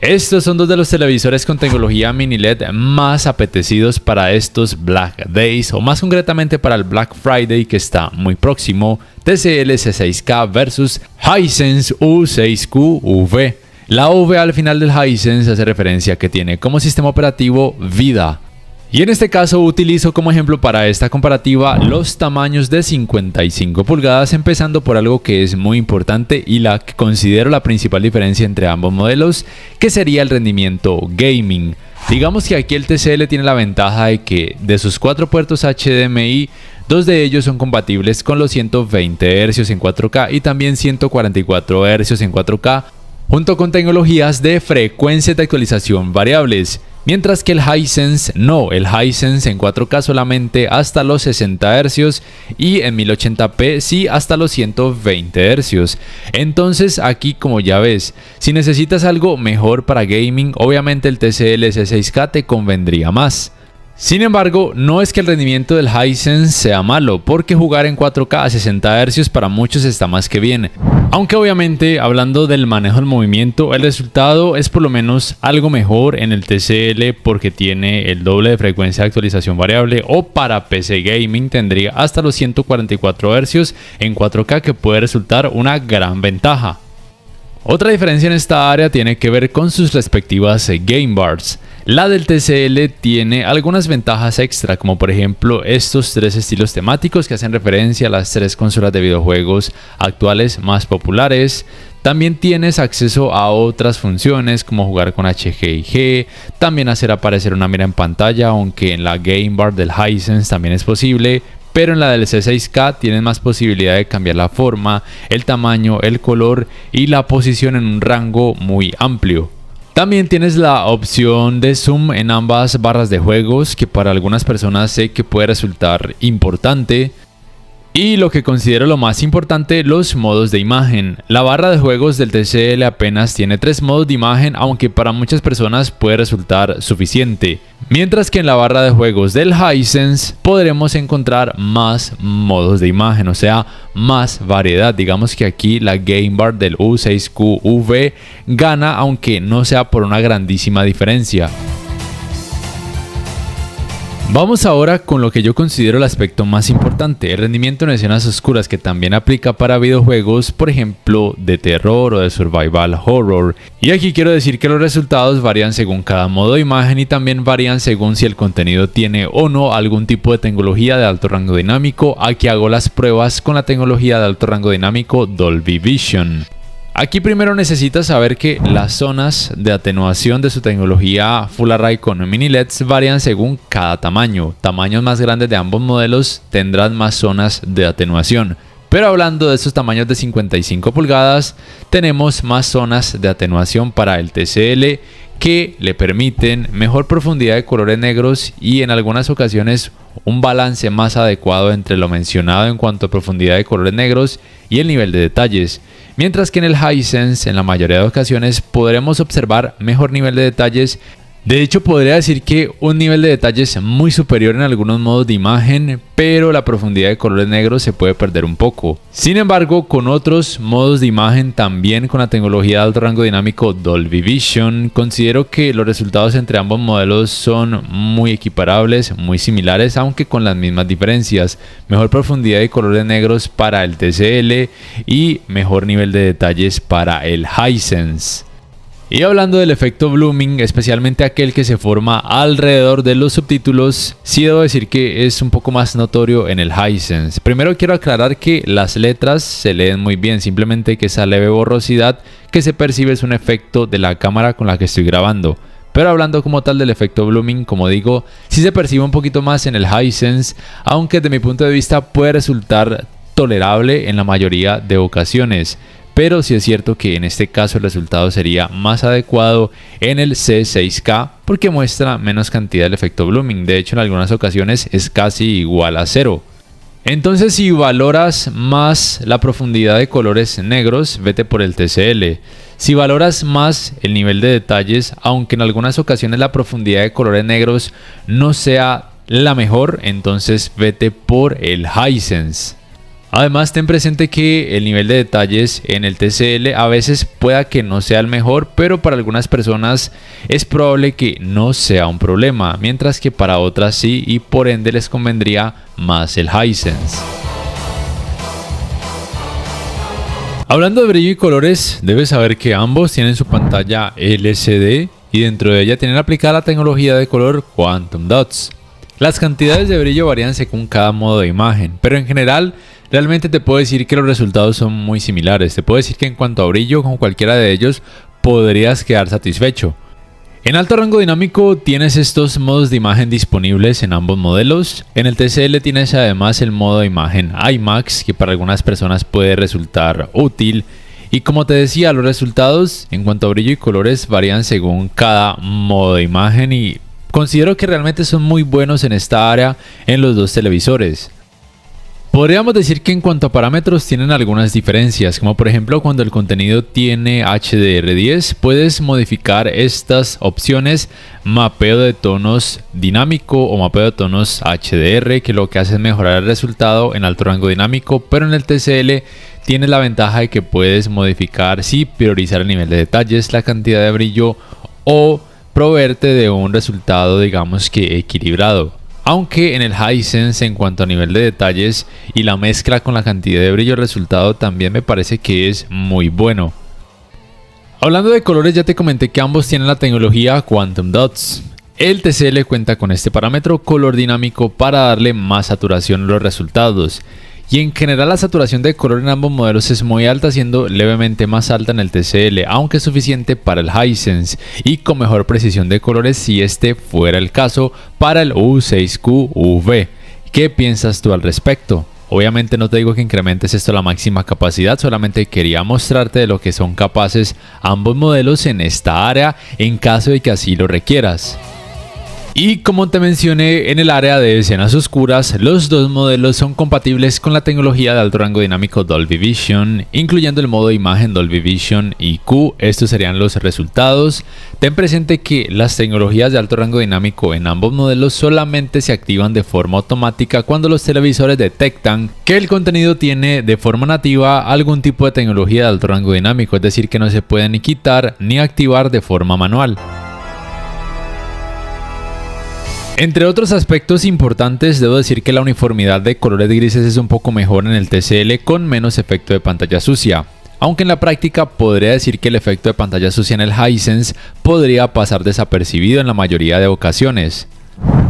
Estos son dos de los televisores con tecnología mini LED más apetecidos para estos Black Days, o más concretamente para el Black Friday que está muy próximo. TCL C6K versus Hisense U6Q UV. La UV al final del Hisense hace referencia a que tiene como sistema operativo vida. Y en este caso utilizo como ejemplo para esta comparativa los tamaños de 55 pulgadas, empezando por algo que es muy importante y la que considero la principal diferencia entre ambos modelos, que sería el rendimiento gaming. Digamos que aquí el TCL tiene la ventaja de que de sus 4 puertos HDMI, 2 de ellos son compatibles con los 120 Hz en 4K y también 144 Hz en 4K, junto con tecnologías de frecuencia de actualización variables. Mientras que el Hisense no, el Hisense en 4K solamente hasta los 60 Hz y en 1080p sí hasta los 120 Hz. Entonces aquí, como ya ves, si necesitas algo mejor para gaming, obviamente el TCL C6K te convendría más. Sin embargo, no es que el rendimiento del Hisense sea malo, porque jugar en 4K a 60 Hz para muchos está más que bien. Aunque obviamente, hablando del manejo del movimiento, el resultado es por lo menos algo mejor en el TCL porque tiene el doble de frecuencia de actualización variable, o para PC Gaming tendría hasta los 144 Hz en 4K, que puede resultar una gran ventaja. Otra diferencia en esta área tiene que ver con sus respectivas game bars. La del TCL tiene algunas ventajas extra, como por ejemplo estos 3 estilos temáticos que hacen referencia a las 3 consolas de videojuegos actuales más populares. También tienes acceso a otras funciones como jugar con HGIG, también hacer aparecer una mira en pantalla, aunque en la game bar del Hisense también es posible. Pero en la del C6K tienes más posibilidad de cambiar la forma, el tamaño, el color y la posición en un rango muy amplio. También tienes la opción de zoom en ambas barras de juegos, que para algunas personas sé que puede resultar importante. Y lo que considero lo más importante, los modos de imagen. La barra de juegos del TCL apenas tiene 3 modos de imagen, aunque para muchas personas puede resultar suficiente. Mientras que en la barra de juegos del Hisense podremos encontrar más modos de imagen, o sea, más variedad. Digamos que aquí la Game Bar del U6Q UV gana, aunque no sea por una grandísima diferencia. Vamos ahora con lo que yo considero el aspecto más importante, el rendimiento en escenas oscuras, que también aplica para videojuegos, por ejemplo, de terror o de survival horror. Y aquí quiero decir que los resultados varían según cada modo de imagen y también varían según si el contenido tiene o no algún tipo de tecnología de alto rango dinámico. Aquí hago las pruebas con la tecnología de alto rango dinámico Dolby Vision. Aquí primero necesitas saber que las zonas de atenuación de su tecnología Full Array con Mini LEDs varían según cada tamaño. Tamaños más grandes de ambos modelos tendrán más zonas de atenuación. Pero hablando de estos tamaños de 55 pulgadas, tenemos más zonas de atenuación para el TCL que le permiten mejor profundidad de colores negros y en algunas ocasiones un balance más adecuado entre lo mencionado en cuanto a profundidad de colores negros y el nivel de detalles. Mientras que en el Hisense, en la mayoría de ocasiones, podremos observar mejor nivel de detalles. De hecho, podría decir que un nivel de detalles muy superior en algunos modos de imagen, pero la profundidad de colores negros se puede perder un poco. Sin embargo, con otros modos de imagen, también con la tecnología de alto rango dinámico Dolby Vision, considero que los resultados entre ambos modelos son muy equiparables, muy similares, aunque con las mismas diferencias. Mejor profundidad de colores negros para el TCL y mejor nivel de detalles para el Hisense. Y hablando del efecto blooming, especialmente aquel que se forma alrededor de los subtítulos, sí debo decir que es un poco más notorio en el Hisense. Primero quiero aclarar que las letras se leen muy bien, simplemente que esa leve borrosidad que se percibe es un efecto de la cámara con la que estoy grabando. Pero hablando como tal del efecto blooming, como digo, sí se percibe un poquito más en el Hisense, aunque desde mi punto de vista puede resultar tolerable en la mayoría de ocasiones. Pero sí es cierto que en este caso el resultado sería más adecuado en el C6K porque muestra menos cantidad del efecto blooming. De hecho, en algunas ocasiones es casi igual a 0. Entonces, si valoras más la profundidad de colores negros, vete por el TCL. Si valoras más el nivel de detalles, aunque en algunas ocasiones la profundidad de colores negros no sea la mejor, entonces vete por el Hisense. Además, ten presente que el nivel de detalles en el TCL a veces pueda que no sea el mejor, pero para algunas personas es probable que no sea un problema, mientras que para otras sí, y por ende les convendría más el Hisense. Hablando de brillo y colores, debes saber que ambos tienen su pantalla LCD y dentro de ella tienen aplicada la tecnología de color Quantum Dots. Las cantidades de brillo varían según cada modo de imagen, pero en general realmente te puedo decir que los resultados son muy similares. Te puedo decir que en cuanto a brillo, con cualquiera de ellos podrías quedar satisfecho. En alto rango dinámico tienes estos modos de imagen disponibles en ambos modelos. En el TCL tienes además el modo de imagen IMAX, que para algunas personas puede resultar útil. Y como te decía, los resultados en cuanto a brillo y colores varían según cada modo de imagen y considero que realmente son muy buenos en esta área en los dos televisores. Podríamos decir que en cuanto a parámetros tienen algunas diferencias, como por ejemplo cuando el contenido tiene HDR10 puedes modificar estas opciones mapeo de tonos dinámico o mapeo de tonos HDR, que lo que hace es mejorar el resultado en alto rango dinámico, pero en el TCL tienes la ventaja de que puedes modificar si priorizar el nivel de detalles, la cantidad de brillo o proveerte de un resultado digamos que equilibrado. Aunque en el Hisense en cuanto a nivel de detalles y la mezcla con la cantidad de brillo, el resultado también me parece que es muy bueno. Hablando de colores, ya te comenté que ambos tienen la tecnología Quantum Dots. El TCL cuenta con este parámetro color dinámico para darle más saturación a los resultados. Y en general la saturación de color en ambos modelos es muy alta, siendo levemente más alta en el TCL, aunque es suficiente para el Hisense y con mejor precisión de colores si este fuera el caso para el U6QV. ¿Qué piensas tú al respecto? Obviamente no te digo que incrementes esto a la máxima capacidad, solamente quería mostrarte de lo que son capaces ambos modelos en esta área en caso de que así lo requieras. Y como te mencioné en el área de escenas oscuras, los dos modelos son compatibles con la tecnología de alto rango dinámico Dolby Vision, incluyendo el modo de imagen Dolby Vision IQ. Estos serían los resultados. Ten presente que las tecnologías de alto rango dinámico en ambos modelos solamente se activan de forma automática cuando los televisores detectan que el contenido tiene de forma nativa algún tipo de tecnología de alto rango dinámico, es decir, que no se puede ni quitar ni activar de forma manual. Entre otros aspectos importantes, debo decir que la uniformidad de colores grises es un poco mejor en el TCL con menos efecto de pantalla sucia. Aunque en la práctica podría decir que el efecto de pantalla sucia en el Hisense podría pasar desapercibido en la mayoría de ocasiones.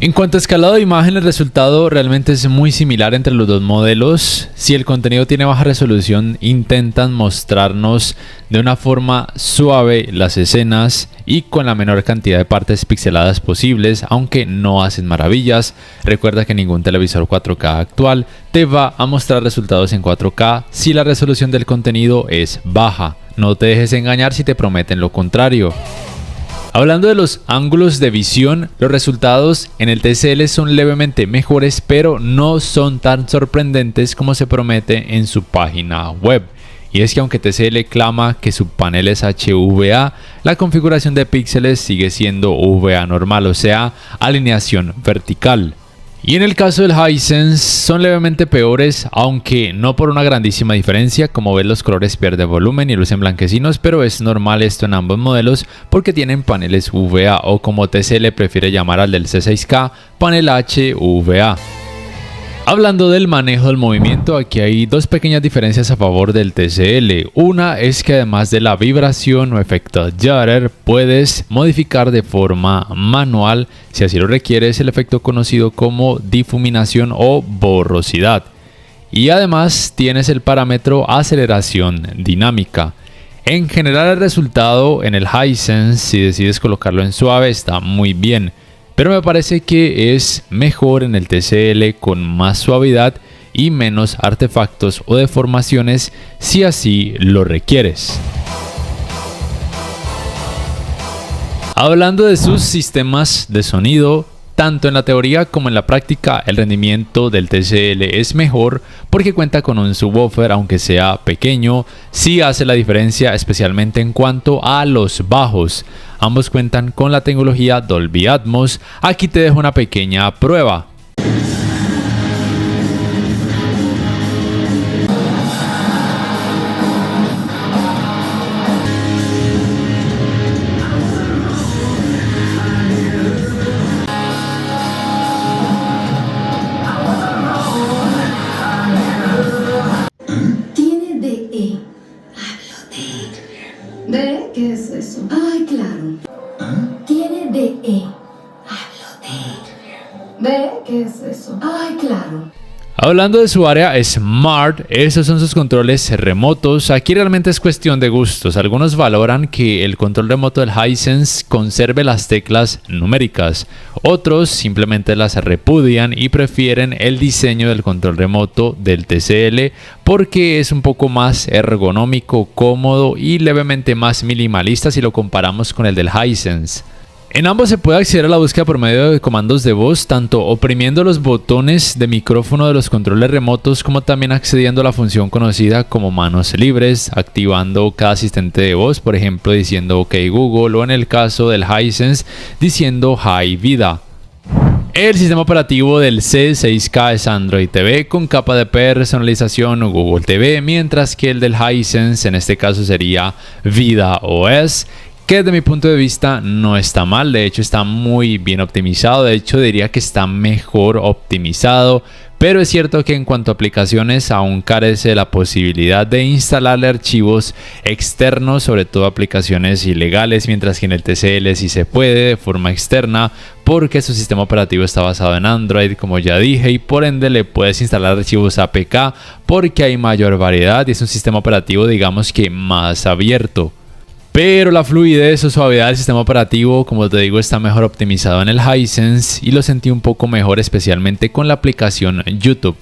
En cuanto a escalado de imagen, el resultado realmente es muy similar entre los dos modelos. Si el contenido tiene baja resolución, intentan mostrarnos de una forma suave las escenas y con la menor cantidad de partes pixeladas posibles, aunque no hacen maravillas. Recuerda que ningún televisor 4K actual te va a mostrar resultados en 4K si la resolución del contenido es baja. No te dejes engañar si te prometen lo contrario. Hablando de los ángulos de visión, los resultados en el TCL son levemente mejores, pero no son tan sorprendentes como se promete en su página web. Y es que aunque TCL clama que su panel es HVA, la configuración de píxeles sigue siendo VA normal, o sea, alineación vertical. Y en el caso del Hisense son levemente peores, aunque no por una grandísima diferencia. Como ves, los colores pierden volumen y lucen blanquecinos, pero es normal esto en ambos modelos porque tienen paneles VA, o como TCL prefiere llamar al del C6K, panel HVA. Hablando del manejo del movimiento, aquí hay dos pequeñas diferencias a favor del TCL. Una es que además de la vibración o efecto Jutter, puedes modificar de forma manual, si así lo requieres, el efecto conocido como difuminación o borrosidad. Y además tienes el parámetro aceleración dinámica. En general el resultado en el Hisense, si decides colocarlo en suave, está muy bien. Pero me parece que es mejor en el TCL con más suavidad y menos artefactos o deformaciones si así lo requieres. Hablando de sus sistemas de sonido, tanto en la teoría como en la práctica el rendimiento del TCL es mejor porque cuenta con un subwoofer, aunque sea pequeño, sí hace la diferencia especialmente en cuanto a los bajos. Ambos cuentan con la tecnología Dolby Atmos. Aquí te dejo una pequeña prueba. Ay, claro. Tiene DE. Hablo de... ¿De? ¿Qué es eso? Ay, claro. Hablando de su área Smart, esos son sus controles remotos. Aquí realmente es cuestión de gustos. Algunos valoran que el control remoto del Hisense conserve las teclas numéricas. Otros simplemente las repudian y prefieren el diseño del control remoto del TCL porque es un poco más ergonómico, cómodo y levemente más minimalista si lo comparamos con el del Hisense. En ambos se puede acceder a la búsqueda por medio de comandos de voz, tanto oprimiendo los botones de micrófono de los controles remotos como también accediendo a la función conocida como manos libres, activando cada asistente de voz, por ejemplo diciendo OK Google o en el caso del Hisense diciendo Hi Vida. El sistema operativo del C6K es Android TV con capa de personalización Google TV, mientras que el del Hisense en este caso sería Vida OS, que desde mi punto de vista no está mal, de hecho está muy bien optimizado, de hecho diría que está mejor optimizado, pero es cierto que en cuanto a aplicaciones aún carece de la posibilidad de instalarle archivos externos, sobre todo aplicaciones ilegales, mientras que en el TCL sí se puede de forma externa porque su sistema operativo está basado en Android, como ya dije, y por ende le puedes instalar archivos APK porque hay mayor variedad y es un sistema operativo digamos que más abierto. Pero la fluidez o suavidad del sistema operativo, como te digo, está mejor optimizado en el Hisense y lo sentí un poco mejor especialmente con la aplicación YouTube.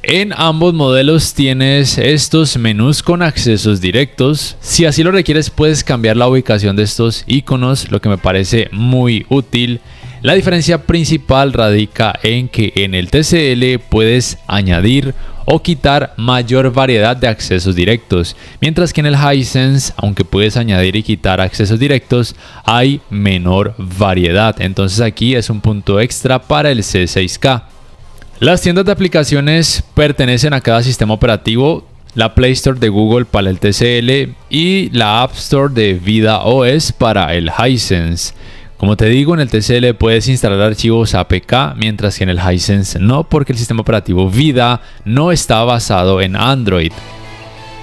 En ambos modelos tienes estos menús con accesos directos. Si así lo requieres puedes cambiar la ubicación de estos iconos, lo que me parece muy útil. La diferencia principal radica en que en el TCL puedes añadir o quitar mayor variedad de accesos directos, mientras que en el Hisense, aunque puedes añadir y quitar accesos directos, hay menor variedad. Entonces aquí es un punto extra para el C6K. Las tiendas de aplicaciones pertenecen a cada sistema operativo. La Play Store de Google para el TCL y la App Store de Vida OS para el Hisense. Como te digo, en el TCL puedes instalar archivos APK, mientras que en el Hisense no, porque el sistema operativo Vida no está basado en Android.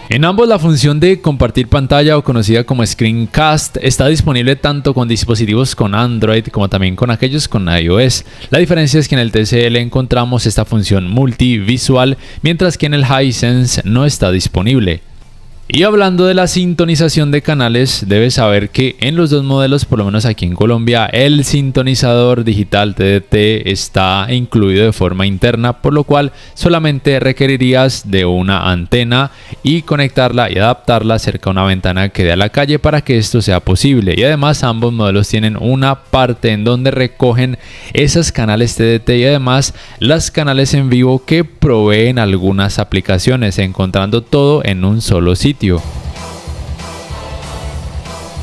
En ambos la función de compartir pantalla o conocida como Screencast está disponible tanto con dispositivos con Android como también con aquellos con iOS. La diferencia es que en el TCL encontramos esta función multivisual, mientras que en el Hisense no está disponible. Y hablando de la sintonización de canales, debes saber que en los dos modelos, por lo menos aquí en Colombia, el sintonizador digital TDT está incluido de forma interna, por lo cual solamente requerirías de una antena y conectarla y adaptarla cerca a una ventana que dé a la calle para que esto sea posible. Y además ambos modelos tienen una parte en donde recogen esos canales TDT y además las canales en vivo que proveen algunas aplicaciones, encontrando todo en un solo sitio.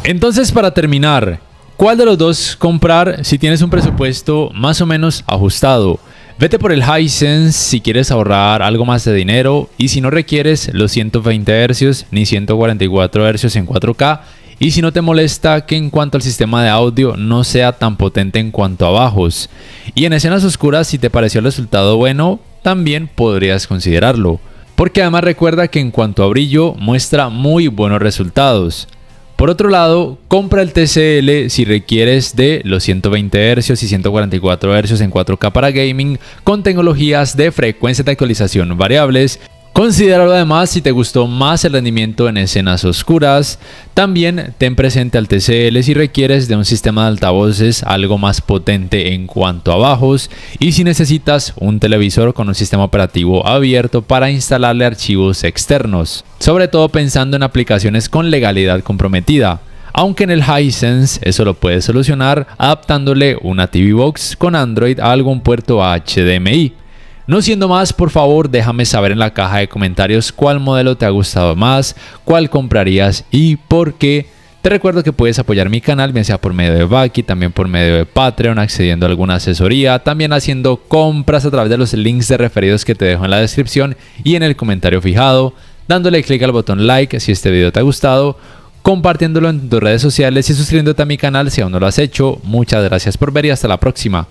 Entonces, para terminar, ¿cuál de los dos comprar si tienes un presupuesto más o menos ajustado? Vete por el Hisense si quieres ahorrar algo más de dinero y si no requieres los 120 Hz ni 144 Hz en 4K y si no te molesta que en cuanto al sistema de audio no sea tan potente en cuanto a bajos. Y en escenas oscuras, si te pareció el resultado bueno, también podrías considerarlo. Porque además recuerda que en cuanto a brillo muestra muy buenos resultados. Por otro lado, compra el TCL si requieres de los 120 Hz y 144 Hz en 4K para gaming con tecnologías de frecuencia de actualización variables. Considéralo además si te gustó más el rendimiento en escenas oscuras. También ten presente al TCL si requieres de un sistema de altavoces algo más potente en cuanto a bajos y si necesitas un televisor con un sistema operativo abierto para instalarle archivos externos, sobre todo pensando en aplicaciones con legalidad comprometida. Aunque en el Hisense eso lo puedes solucionar adaptándole una TV Box con Android a algún puerto HDMI. No siendo más, por favor déjame saber en la caja de comentarios cuál modelo te ha gustado más, cuál comprarías y por qué. Te recuerdo que puedes apoyar mi canal bien sea por medio de Baki, también por medio de Patreon, accediendo a alguna asesoría, también haciendo compras a través de los links de referidos que te dejo en la descripción y en el comentario fijado, dándole clic al botón like si este video te ha gustado, compartiéndolo en tus redes sociales y suscribiéndote a mi canal si aún no lo has hecho. Muchas gracias por ver y hasta la próxima.